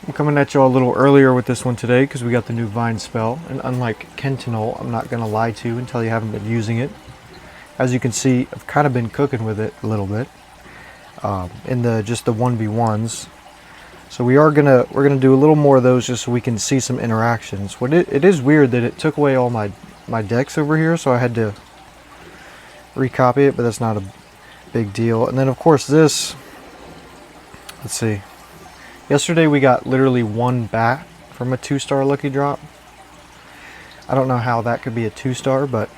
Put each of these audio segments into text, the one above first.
I'm coming at you all a little earlier with this one today because we got the new Vine spell, and unlike Kentinol, I'm not going to lie to you and tell you haven't been using it. As you can see, I've kind of been cooking with it a little bit in just the 1v1s. So we're gonna do a little more of those just so we can see some interactions. It is weird that it took away all my decks over here, so I had to recopy it, but that's not a big deal. And then of course this, let's see. Yesterday we got literally one bat from a 2-star lucky drop. I don't know how that could be a 2-star, but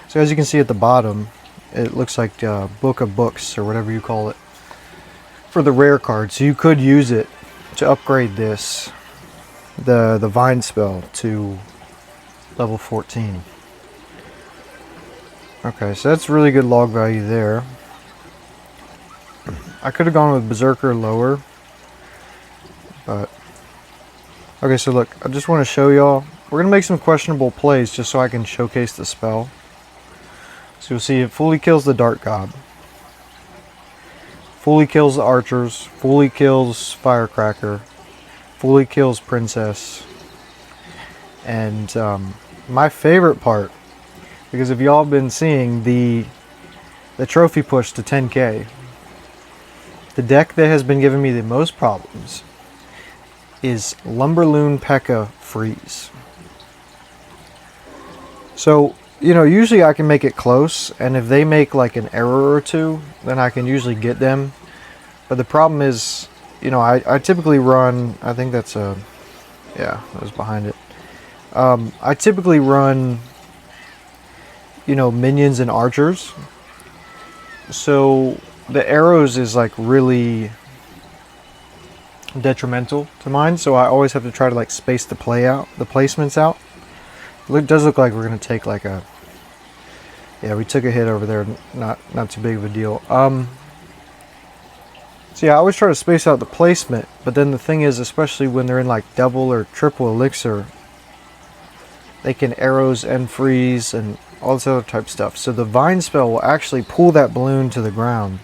so as you can see at the bottom, it looks like Book of Books or whatever you call it for the rare card. So you could use it to upgrade this, the Vine spell to level 14. Okay, so that's really good log value there. I could have gone with Berserker lower, but okay, so look, I just want to show y'all. We're going to make some questionable plays just so I can showcase the spell. So you'll see it fully kills the Dart Gob, fully kills the archers, fully kills Firecracker, fully kills Princess. And my favorite part, because if y'all have been seeing the trophy push to 10k, the deck that has been giving me the most problems is Lumberloon P.E.K.K.A. Freeze. So, you know, usually I can make it close, and if they make like an error or two, then I can usually get them. But the problem is, you know, I typically run, I think that's a, yeah, that was behind it. I typically run, you know, minions and archers. So the arrows is like really detrimental to mine, so I always have to try to like space the placements out. It does look like we're gonna take like a, yeah, we took a hit over there, not too big of a deal. So yeah, I always try to space out the placement, but then the thing is, especially when they're in like double or triple elixir, they can arrows and freeze and all this other type stuff. So the Vine spell will actually pull that balloon to the ground.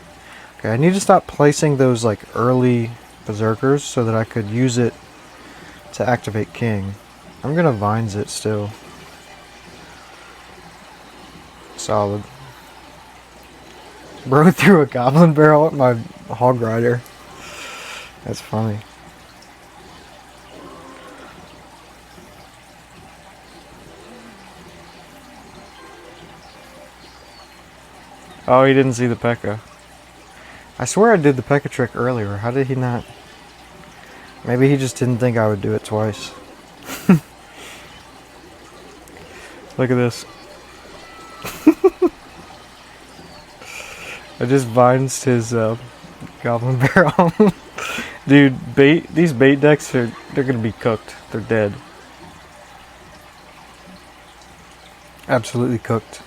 Okay, I need to stop placing those like early Berserkers so that I could use it to activate King. I'm gonna Vines it still. Solid. Bro threw a Goblin Barrel at my Hog Rider. That's funny. Oh, he didn't see the P.E.K.K.A. I swear I did the P.E.K.K.A. trick earlier. How did he not? Maybe he just didn't think I would do it twice. Look at this. I just Vines his Goblin Barrel. Dude, these bait decks they're gonna be cooked. They're dead. Absolutely cooked.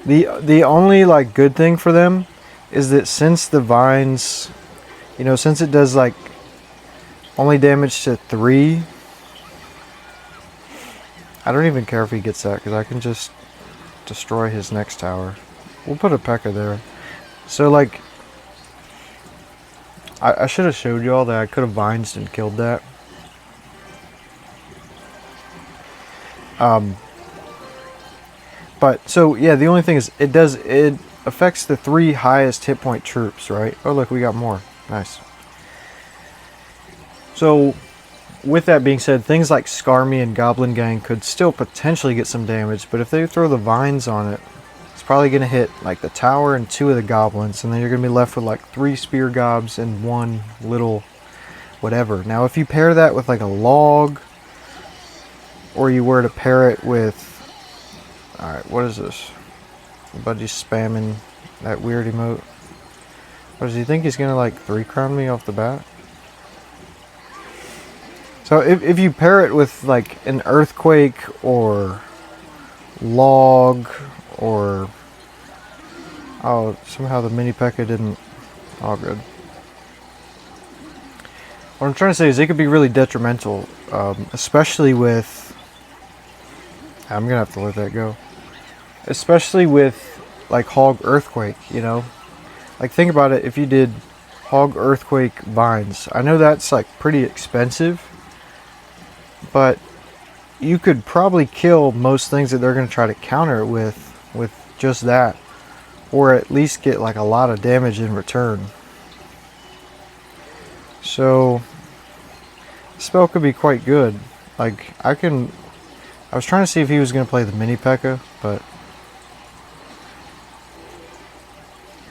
The only like good thing for them is that since the Vines, you know, since it does like only damage to 3, I don't even care if he gets that because I can just destroy his next tower. We'll put a P.E.K.K.A. there. So like, I should have showed y'all that I could have Vines and killed that. But so yeah, the only thing is it affects the 3 highest hit point troops, right? Oh look, we got more. Nice. So with that being said, things like Skarmy and Goblin Gang could still potentially get some damage, but if they throw the Vines on it, it's probably going to hit like the tower and 2 of the goblins, and then you're going to be left with like 3 spear gobs and 1 little whatever. Now if you pair that with like a log, or you were to pair it with, alright, what is this? Buddy's spamming that weird emote. What does he think he's going to like 3-crown me off the bat? So if you pair it with like an earthquake or log or, oh, somehow the mini P.E.K.K.A. didn't, all good. What I'm trying to say is it could be really detrimental, especially with, I'm gonna have to let that go, especially with like Hog Earthquake, you know, like think about it, if you did Hog Earthquake Vines. I know that's like pretty expensive, but you could probably kill most things that they're going to try to counter it with just that, or at least get like a lot of damage in return. So the spell could be quite good. Like I was trying to see if he was going to play the mini P.E.K.K.A, but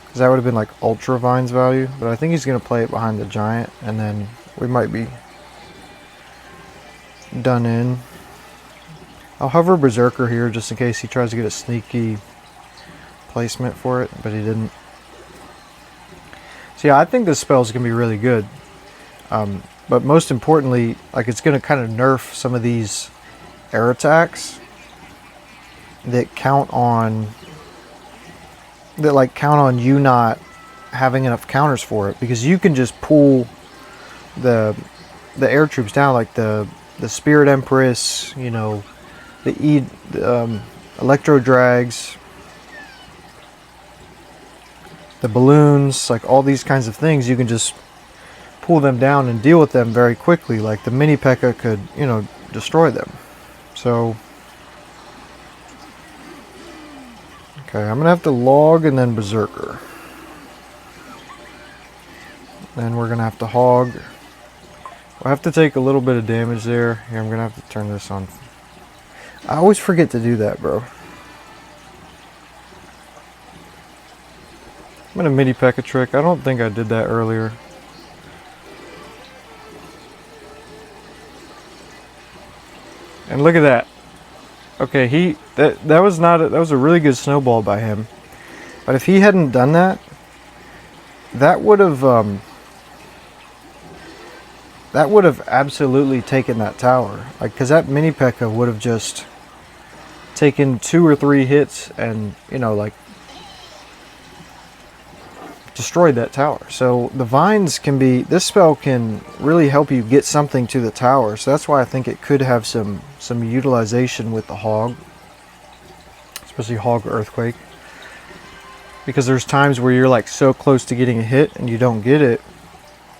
because that would have been like Ultra Vines value, but I think he's going to play it behind the giant, and then we might be done in. I'll hover Berserker here just in case he tries to get a sneaky placement for it, but he didn't. So yeah, I think this spell is going to be really good. But most importantly, like it's going to kind of nerf some of these air attacks that count on you not having enough counters for it, because you can just pull the air troops down, like the Spirit Empress, you know, the Electro Drags, the balloons, like all these kinds of things. You can just pull them down and deal with them very quickly. Like the mini P.E.K.K.A could, you know, destroy them. So okay, I'm gonna have to log and then Berserker. Then we're gonna have to hog. We'll have to take a little bit of damage there. Here, I'm gonna have to turn this on. I always forget to do that, bro. I'm gonna mini P.E.K.K.A trick. I don't think I did that earlier. And look at that. Okay, that was a really good snowball by him. But if he hadn't done that, that would have absolutely taken that tower. Like, cause that mini P.E.K.K.A would have just taken 2 or 3 hits and, you know, like destroyed that tower. So the vines can be, this spell can really help you get something to the tower. So that's why I think it could have some utilization with the hog, especially Hog Earthquake, because there's times where you're like so close to getting a hit and you don't get it.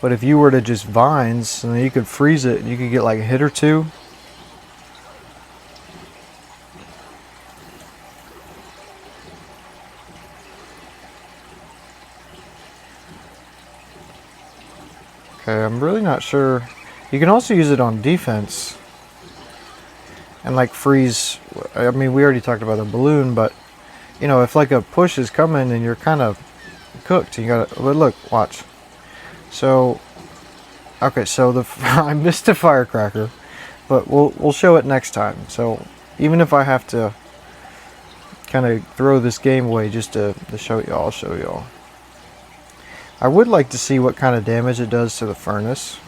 But if you were to just vines, and then you could freeze it and you could get like a hit or two. Okay, I'm really not sure. You can also use it on defense and like freeze. I mean, we already talked about the balloon, but you know, if like a push is coming and you're kind of cooked, you gotta, but look, watch. So, okay, so I missed a firecracker, but we'll show it next time. So even if I have to kind of throw this game away just to show y'all, I'll show y'all. I would like to see what kind of damage it does to the furnace.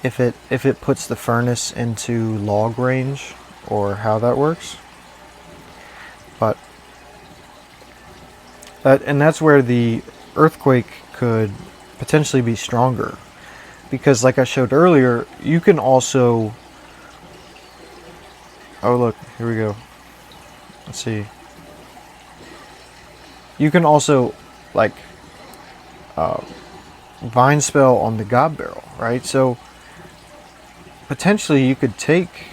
If it puts the furnace into log range, or how that works. But that's where the earthquake could potentially be stronger, because like I showed earlier, you can also, oh look, here we go. Let's see. You can also like vine spell on the God Barrel, right? So potentially you could take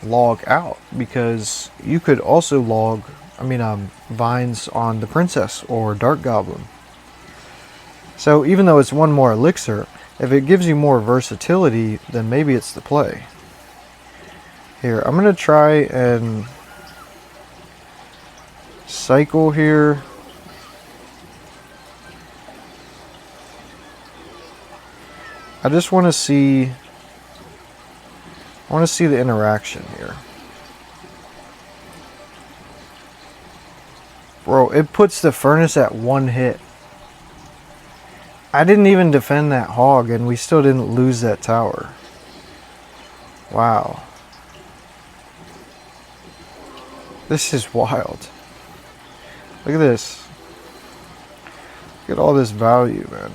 log out, because you could also log, vines on the Princess or Dark Goblin. So even though it's one more elixir, if it gives you more versatility, then maybe it's the play. Here, I'm gonna try and cycle here. I just want to see, the interaction here. Bro, it puts the furnace at 1 hit. I didn't even defend that hog and we still didn't lose that tower. Wow. This is wild. Look at this. Look at all this value, man.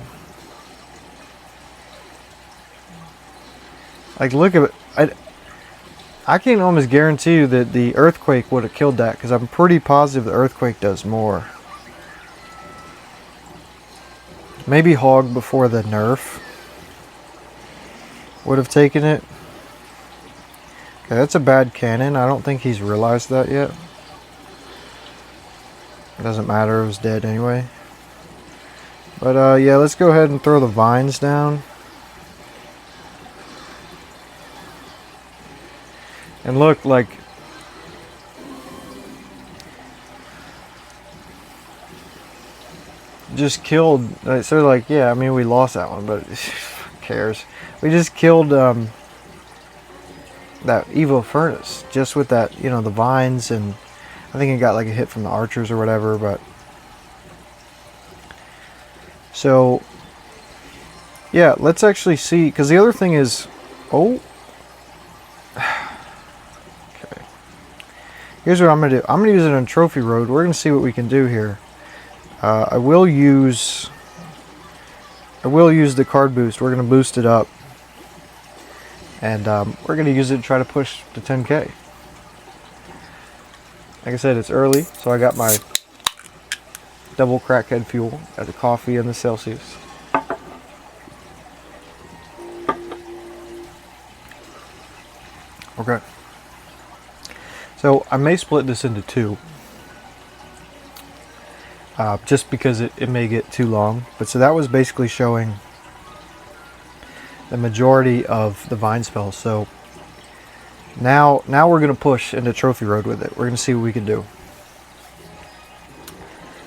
Like, look at it. I can almost guarantee you that the earthquake would have killed that, because I'm pretty positive the earthquake does more. Maybe Hog before the nerf would have taken it. Okay, that's a bad cannon. I don't think he's realized that yet. It doesn't matter, it was dead anyway. But yeah, let's go ahead and throw the vines down. And look, like, just killed, so like, yeah, I mean, we lost that one, but who cares? We just killed that Evo Furnace, just with that, you know, the vines, and I think it got like a hit from the archers or whatever, but... So, yeah, let's actually see, because the other thing is, oh... Okay. Here's what I'm going to do. I'm going to use it on Trophy Road. We're going to see what we can do here. I will use the card boost. We're going to boost it up. And we're going to use it to try to push to 10K. Like I said, it's early, so I got my double crackhead fuel, got the coffee and the Celsius. Okay. So I may split this into two. Just because it may get too long. But so that was basically showing the majority of the vine spells. So now we're going to push into Trophy Road with it. We're going to see what we can do.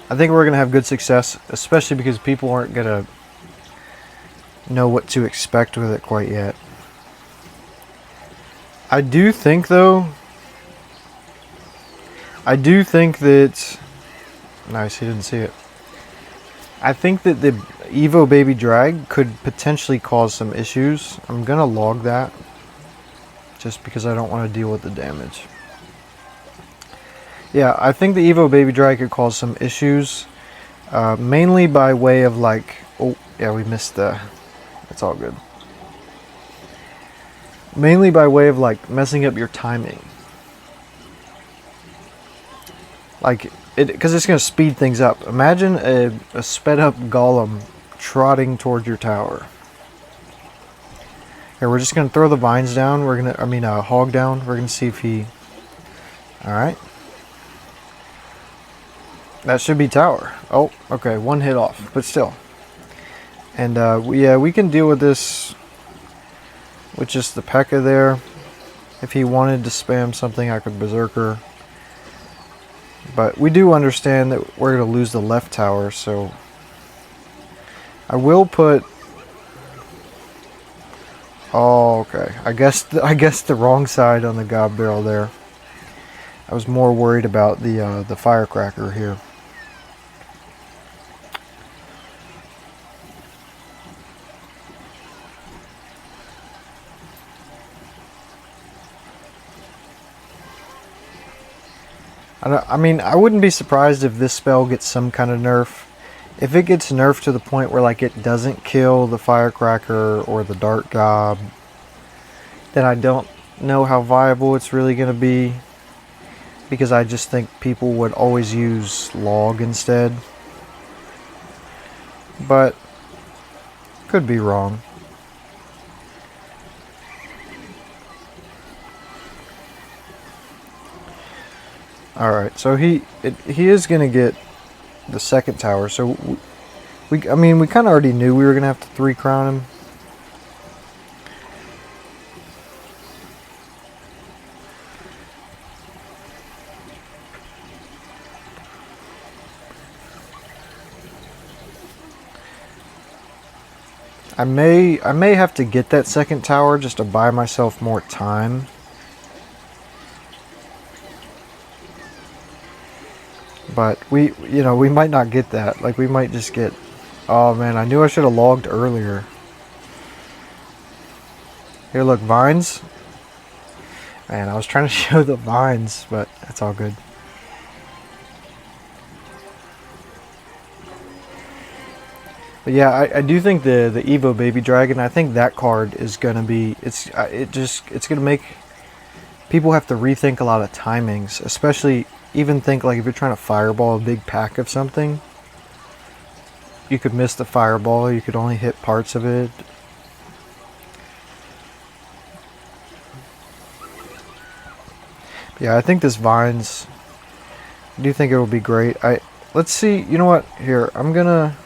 I think we're going to have good success, especially because people aren't going to know what to expect with it quite yet. I do think, though, that... Nice, he didn't see it. I think that the Evo Baby Drag could potentially cause some issues. I'm going to log that, just because I don't want to deal with the damage. Yeah, I think the Evo Baby Drag could cause some issues, mainly by way of like... Oh, yeah, we missed the... It's all good. Mainly by way of like messing up your timing. Like, because it's going to speed things up. Imagine a sped up golem trotting towards your tower. Here, we're just going to throw the vines down. We're going to, hog down. We're going to see if he... Alright. That should be tower. Oh, okay, one hit off, but still. And yeah, we can deal with this with just the P.E.K.K.A. there. If he wanted to spam something, I could Berserker. But we do understand that we're going to lose the left tower, so I will put... Oh, okay. I guess the wrong side on the gob barrel there. I was more worried about the firecracker here. I mean, I wouldn't be surprised if this spell gets some kind of nerf. If it gets nerfed to the point where like it doesn't kill the firecracker or the dart gob, then I don't know how viable it's really going to be. Because I just think people would always use log instead. But, could be wrong. Alright, so he is going to get the second tower. So, we kind of already knew we were going to have to 3-crown him. I may have to get that second tower just to buy myself more time. But we might not get that. Like, we might just get... Oh man, I knew I should have logged earlier. Here, look, vines. Man, I was trying to show the vines, but it's all good. But yeah, I do think the Evo Baby Dragon, I think that card is gonna be... It's gonna make people have to rethink a lot of timings, especially... Even think like if you're trying to fireball a big pack of something, you could miss the fireball, you could only hit parts of it. Yeah, I think this vines, I do think it will be great. Let's see, you know what, here, I'm gonna,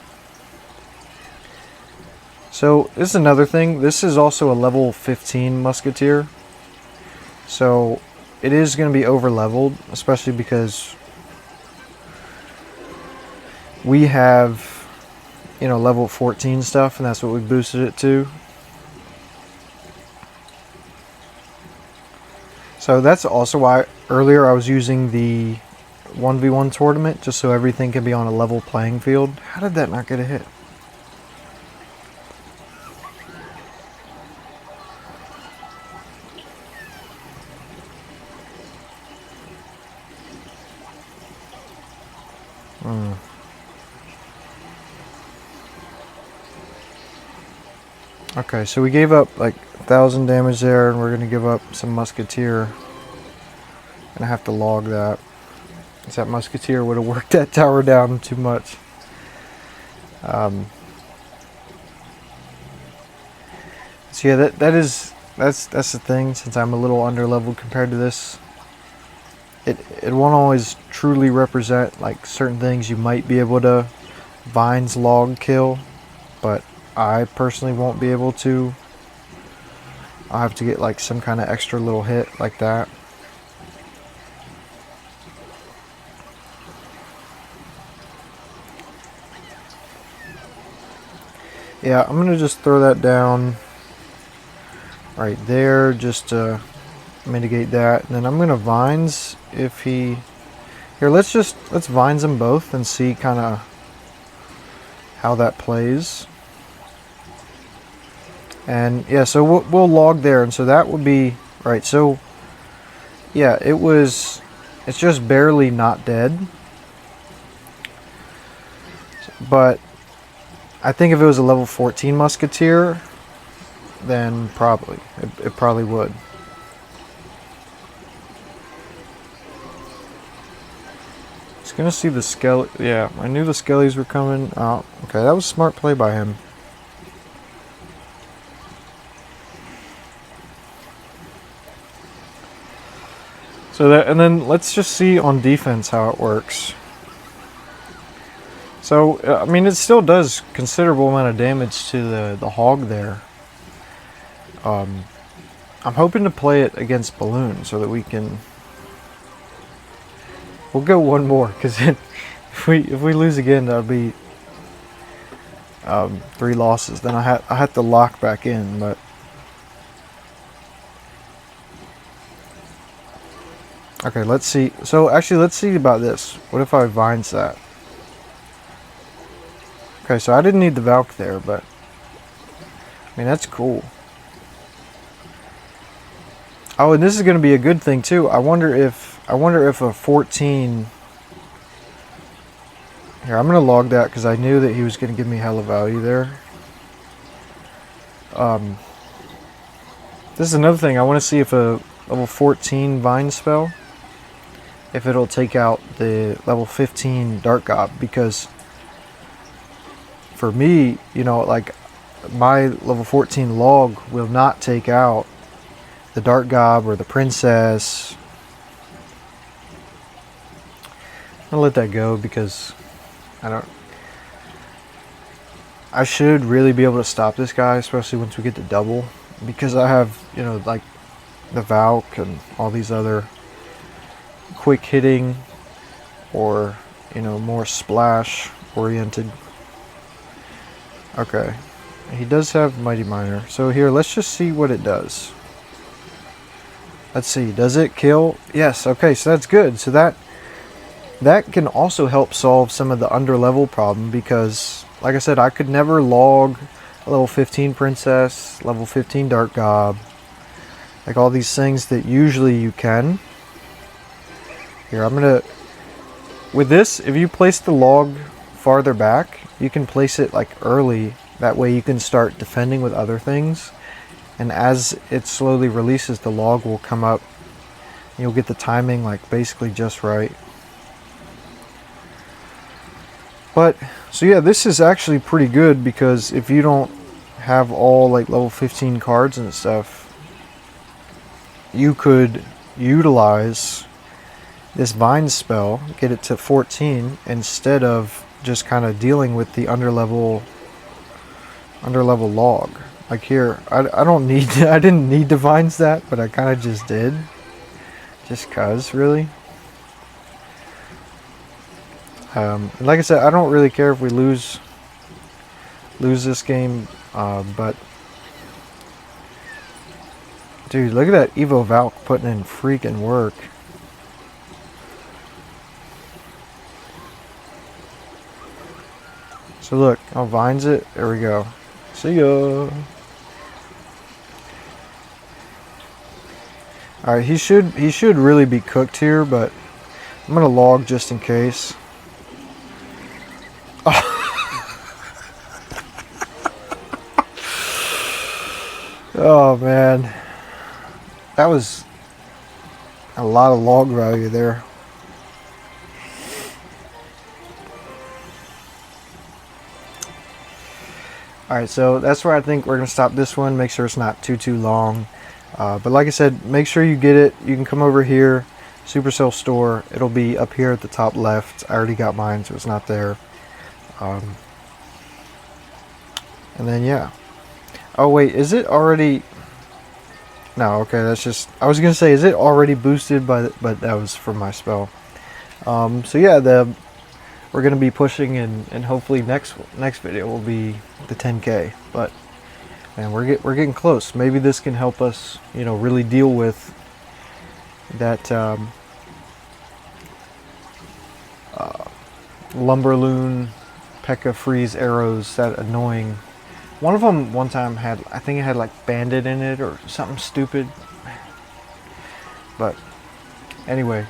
so this is another thing, this is also a level 15 musketeer, so it is going to be over leveled, especially because we have, you know, level 14 stuff, and that's what we boosted it to. So that's also why earlier I was using the 1v1 tournament, just so everything can be on a level playing field. How did that not get a hit? Okay, so we gave up like 1,000 damage there, and we're going to give up some musketeer. Gonna have to log that, because that musketeer would have worked that tower down too much. So yeah, that's the thing. Since I'm a little under leveled compared to this, it won't always truly represent like certain things you might be able to vines log kill, but I personally won't be able to. I'll have to get like some kind of extra little hit like that. Yeah, I'm gonna just throw that down right there just to mitigate that, and then I'm gonna vines if he here. Let's vines them both and see kind of how that plays. And yeah, so we'll log there, and so that would be right. So yeah, it's just barely not dead, but I think if it was a level 14 musketeer, then probably it probably would. Just gonna see the skelly. Yeah, I knew the skellies were coming. Oh, okay, that was a smart play by him. So that, and then let's just see on defense how it works. So I mean, it still does considerable amount of damage to the hog there. I'm hoping to play it against balloon so that we can. We'll go one more, because if we lose again, that'll be 3 losses. Then I have to lock back in, but. Okay, let's see. So actually, let's see about this. What if I vines that? Okay, so I didn't need the valk there, but I mean, that's cool. Oh, and this is going to be a good thing too. I wonder if a 14. Here, I'm going to log that because I knew that he was going to give me hella value there. This is another thing. I want to see if a level 14 vine spell, if it'll take out the level 15 Dark Gob, because for me, you know, like my level 14 log will not take out the Dark Gob or the Princess. I'm gonna let that go because I should really be able to stop this guy, especially once we get to double, because I have, you know, like the Valk and all these other quick hitting or, you know, more splash oriented. Okay, he does have Mighty Miner, so here, let's just see what it does. Let's see, does it kill? Yes, okay, so that's good. So that can also help solve some of the underlevel problem, because like I said, I could never log a level 15 Princess, level 15 Dark Gob, like all these things that usually you can. Here, I'm gonna, with this, if you place the log farther back, you can place it like early. That way you can start defending with other things, and as it slowly releases, the log will come up. You'll get the timing like basically just right. But so yeah, this is actually pretty good because if you don't have all like level 15 cards and stuff, you could utilize this vine spell, get it to 14 instead of just kind of dealing with the underlevel log. Like here, I don't need I didn't need to vines that, but I kind of just did, just cause really. And like I said, I don't really care if we lose this game, but dude, look at that Evo Valk putting in freaking work. So look, I'll vines it. There we go. See ya. All right, he should really be cooked here, but I'm gonna log just in case. Oh man, that was a lot of log value there. Alright, so that's where I think we're going to stop this one. Make sure it's not too long. But like I said, make sure you get it. You can come over here, Supercell store. It'll be up here at the top left. I already got mine, so it's not there. And then, yeah. Oh, wait, is it already... No, okay, that's just... I was going to say, is it already boosted? But that was from my spell. So, yeah, we're going to be pushing, and hopefully next video will be the 10K. But man, we're getting close. Maybe this can help us, you know, really deal with that Lumberloon P.E.K.K.A. freeze arrows. That annoying. One of them one time had, I think it had like bandit in it or something stupid. But anyway.